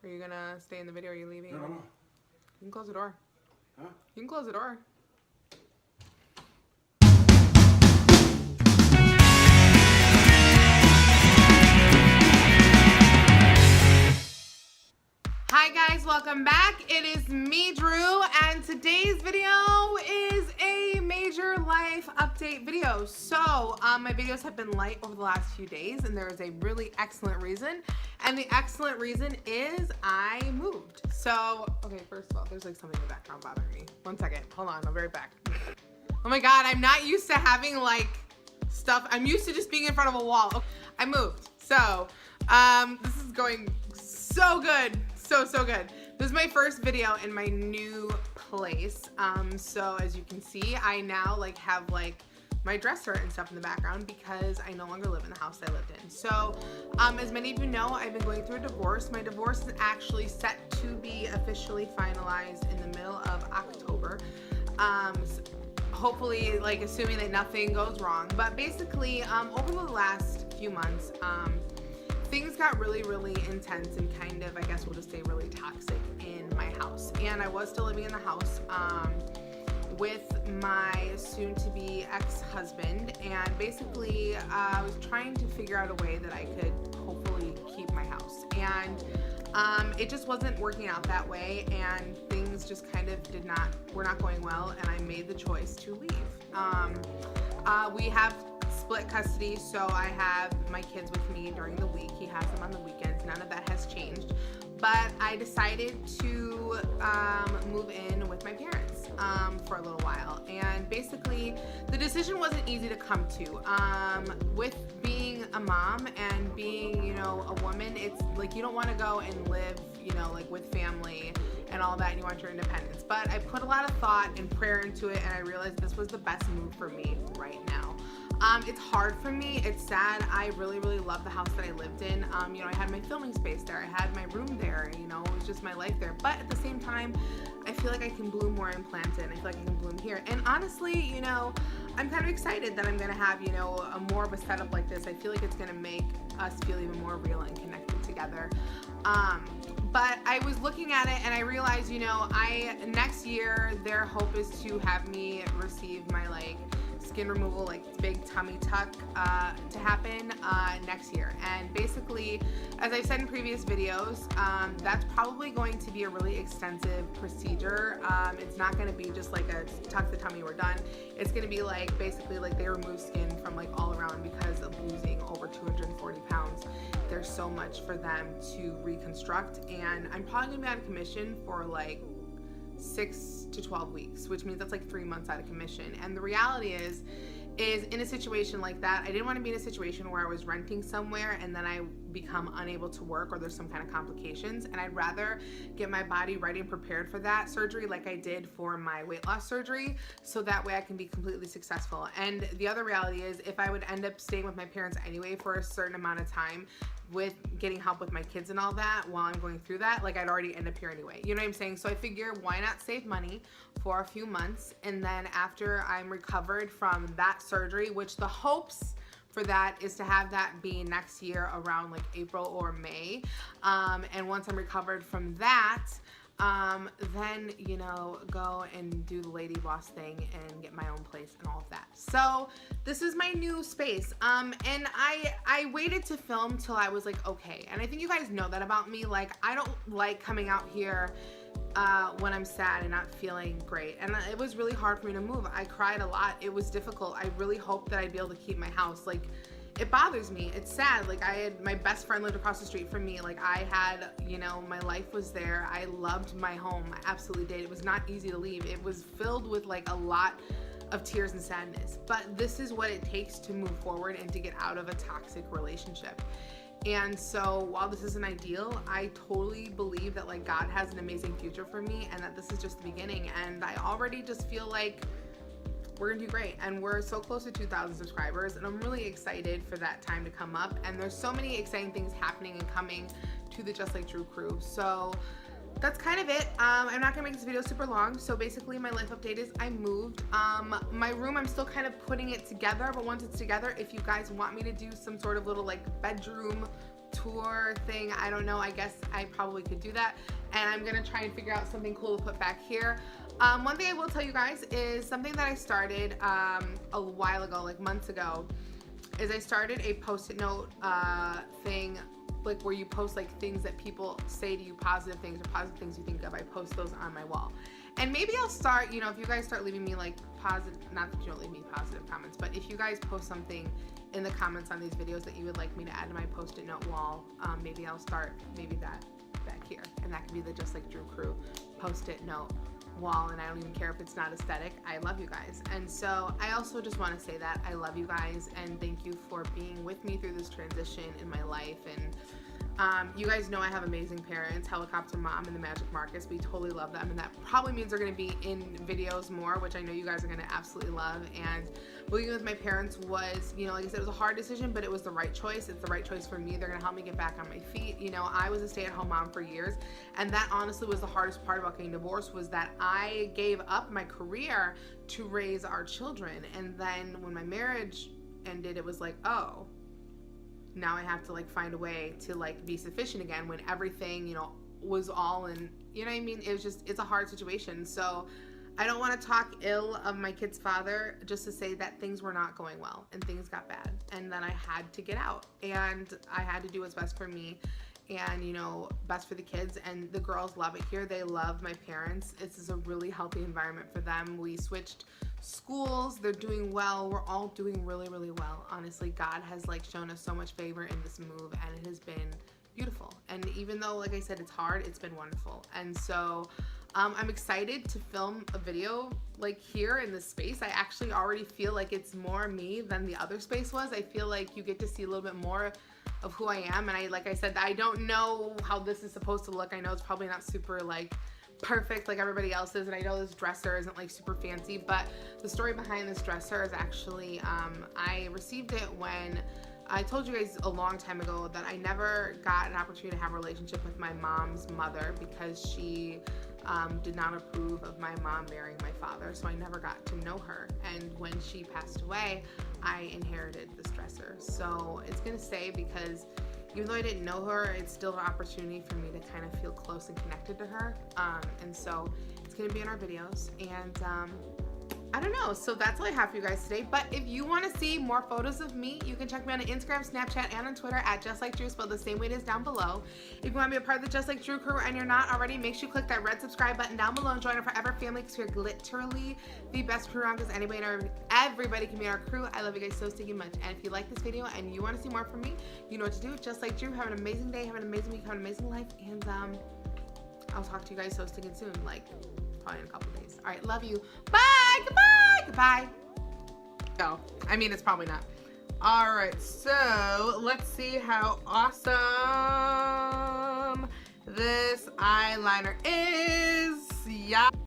Are you gonna stay in the video or are you leaving? No. You can close the door. Huh? You can close the door. Hi guys, welcome back. It is me, Drew, and today's video is a major life update video. So, my videos have been light over the last few days, and there is a really excellent reason. And the excellent reason is I moved. So, okay, first of all, there's like something in the background bothering me. 1 second, hold on, I'll be right back. Oh my God, I'm not used to having like stuff. I'm used to just being in front of a wall. Okay, I moved. So, this is going so good. So good. This is my first video in my new place. So as you can see, I now like have like my dresser and stuff in the background because I no longer live in the house I lived in. So as many of you know, I've been going through a divorce. My divorce is actually set to be officially finalized in the middle of October. Hopefully, like assuming that nothing goes wrong. But basically, over the last few months, things got really intense and kind of, I guess we'll just say really toxic in my house. And I was still living in the house with my soon-to-be ex-husband, and basically I was trying to figure out a way that I could hopefully keep my house. And it just wasn't working out that way, and things just kind of were not going well, and I made the choice to leave. We have split custody, so I have my kids with me during the week. He has them on the weekends. None of that has changed. But I decided to move in with my parents for a little while. And basically, the decision wasn't easy to come to. With being a mom and being, you know, a woman, it's like you don't want to go and live, you know, like with family and all that, and you want your independence. But I put a lot of thought and prayer into it, and I realized this was the best move for me right now. It's hard for me. It's sad. I really love the house that I lived in. You know, I had my filming space there. I had my room there. You know, it was just my life there. But at the same time, I feel like I can bloom more in Plantain. I feel like I can bloom here. And honestly, you know, I'm kind of excited that I'm going to have, you know, a more of a setup like this. I feel like it's going to make us feel even more real and connected together. But I was looking at it and I realized, you know, next year their hope is to have me receive my like skin removal, like big tummy tuck to happen next year. And basically, as I said in previous videos, that's probably going to be a really extensive procedure. It's not going to be just like a tuck the tummy, we're done. It's going to be like basically like they remove skin from like all around because of losing over 240 pounds. There's so much for them to reconstruct, and I'm probably going to be out of commission for like 6 to 12 weeks, which means that's like 3 months out of commission. And the reality is in a situation like that, I didn't want to be in a situation where I was renting somewhere and then I become unable to work or there's some kind of complications. And I'd rather get my body ready and prepared for that surgery like I did for my weight loss surgery, so that way I can be completely successful. And the other reality is, if I would end up staying with my parents anyway for a certain amount of time with getting help with my kids and all that while I'm going through that, like I'd already end up here anyway. You know what I'm saying? So I figure, why not save money for a few months, and then after I'm recovered from that surgery, which the hopes for that is to have that be next year around like April or May. And once I'm recovered from that, then, you know, go and do the lady boss thing and get my own place and all of that. So this is my new space. And I waited to film till I was like, okay. And I think you guys know that about me. Like, I don't like coming out here when I'm sad and not feeling great. And it was really hard for me to move. I cried a lot. It was difficult. I really hoped that I'd be able to keep my house. Like, it bothers me. It's sad. Like, my best friend lived across the street from me. Like, I had, you know, my life was there. I loved my home. I absolutely did. It was not easy to leave. It was filled with like a lot of tears and sadness. But this is what it takes to move forward and to get out of a toxic relationship. And so while this isn't ideal, I totally believe that like God has an amazing future for me, and that this is just the beginning. And I already just feel like we're gonna do great, and we're so close to 2,000 subscribers, and I'm really excited for that time to come up. And there's so many exciting things happening and coming to the Justlikedrew crew. So that's kind of it. I'm not gonna make this video super long. So basically my life update is I moved. My room, I'm still kind of putting it together, but once it's together, if you guys want me to do some sort of little like bedroom tour thing. I don't know. I guess I probably could do that. And I'm going to try and figure out something cool to put back here. One thing I will tell you guys is something that I started a while ago, like months ago, is I started a post-it note thing, like where you post like things that people say to you, positive things or positive things you think of. I post those on my wall. And maybe I'll start, you know, if you guys start leaving me like positive, not that you don't leave me positive comments, but if you guys post something in the comments on these videos that you would like me to add to my post-it note wall, maybe I'll start maybe that back here. And that could be the Just Like Drew crew post-it note wall, and I don't even care if it's not aesthetic. I love you guys. And so I also just want to say that I love you guys and thank you for being with me through this transition in my life. And you guys know I have amazing parents, Helicopter Mom and the Magic Marcus. We totally love them, and that probably means they're going to be in videos more, which I know you guys are going to absolutely love. And moving with my parents was, you know, like I said, it was a hard decision, but it was the right choice. It's the right choice for me. They're going to help me get back on my feet. You know, I was a stay-at-home mom for years, and that honestly was the hardest part about getting divorced, was that I gave up my career to raise our children. And then when my marriage ended, it was like, oh, now I have to like find a way to like be sufficient again when everything, you know, was all in, you know what I mean? It was just, it's a hard situation. So I don't want to talk ill of my kid's father, just to say that things were not going well and things got bad, and then I had to get out and I had to do what's best for me and, you know, best for the kids. And the girls love it here. They love my parents. This is a really healthy environment for them. We switched schools. They're doing well. We're all doing really, really well. Honestly, God has like shown us so much favor in this move, and it has been beautiful. And even though, like I said, it's hard, it's been wonderful. And so I'm excited to film a video like here in this space. I actually already feel like it's more me than the other space was. I feel like you get to see a little bit more of who I am. And like I said, I don't know how this is supposed to look. I know it's probably not super like perfect like everybody else's, and I know this dresser isn't like super fancy, but the story behind this dresser is actually I received it when I told you guys a long time ago that I never got an opportunity to have a relationship with my mom's mother because she did not approve of my mom marrying my father, so I never got to know her. And when she passed away, I inherited this dresser. So it's gonna stay because even though I didn't know her, it's still an opportunity for me to kind of feel close and connected to her. And so it's gonna be in our videos. And I don't know, so that's all I have for you guys today. But if you want to see more photos of me, you can check me out on Instagram, Snapchat, and on Twitter at JustLikeDrew, spelled the same way it is down below. If you want to be a part of the Just Like Drew crew and you're not already, make sure you click that red subscribe button down below and join our forever family, because we're literally the best crew around, because everybody can be our crew. I love you guys so stinking much. And if you like this video and you want to see more from me, you know what to do. Just Like Drew. Have an amazing day, have an amazing week, have an amazing life, and I'll talk to you guys so stinking soon, like probably in a couple days. All right, love you. Bye. Goodbye. Goodbye. Oh, I mean, it's probably not. All right, so let's see how awesome this eyeliner is. Yeah.